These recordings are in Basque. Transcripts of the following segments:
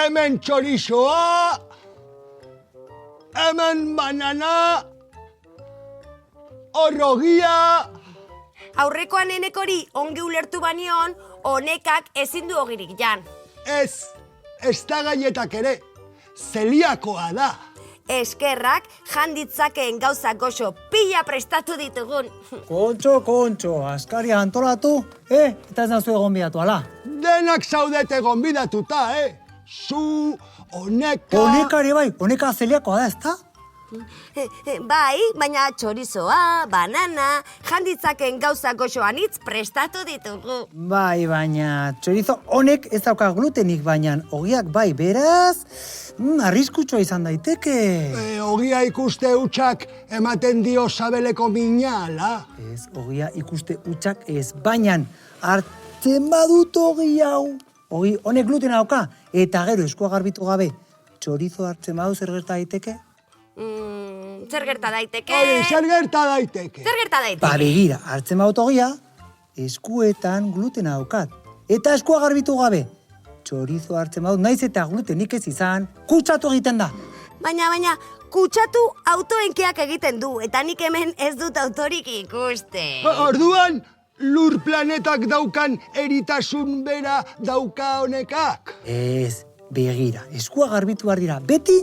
hemen txorizoa, hemen banana, horrogia. Aurrekoan enekori ongi ulertu banion, honekak ezin du ogirik jan. Ez da gaietak ere, zeliakoa da. Eskerrak janditzakeen gauza goxo pila prestatu ditugun. Kontxo, askaria antolatu, eta ez nazu egon bidatu, ala? Denak zaudete gonbidatuta, Zu, honeka... Honekari bai, honeka zeliakoa da, ezta? Bai, baina txorizoa, banana, janditzakeen gauza goxo anitz prestatu ditugu. Bai, baina txorizo honek ez dauka glutenik, baina ogiak bai, beraz, arriskutxoa izan daiteke. Ogia ikuste hutsak ematen dio sabeleko mina, ala? Ez, ogia ikuste hutsak ez, baina hartzen badut ogi hau. Ogi honek glutena dauka, eta gero eskua garbitu gabe, txorizo hartzen badu zer gerta daiteke? Zer gerta daiteke? Zer gerta daiteke? Zer gerta daiteke? Ba, begira, hartzen badut ogia, eskuetan glutena daukat. Eta eskua garbitu gabe, txorizo hartzen badut, naiz eta glutenik ez izan, kutsatu egiten da. Baina, kutsatu autoenkeak egiten du, eta nik hemen ez dut autorik ikuste. Orduan, lur planetak daukan eritasun bera dauka honekak. Ez, begira, eskua garbitu behar dira, beti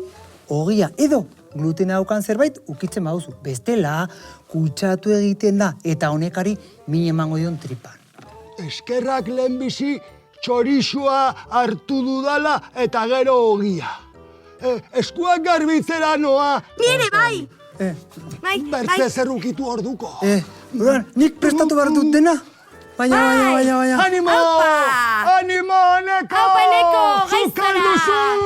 ogia edo glutena daukan zerbait ukitzen baduzu. Bestela, kutsatu egiten da, eta honekari min emango dion tripan. Eskerrak lehenbizi txorizoa hartu dudala eta gero ogia. Eskuak garbitzera noa. Nire bai! Bai. Bertze zer ukitu orduko. Nik prestatu behar dut dena? Baina. Animo! Aupa! Animo, Neko! Aupa, Neko, Zuk gaiztara! alduzu!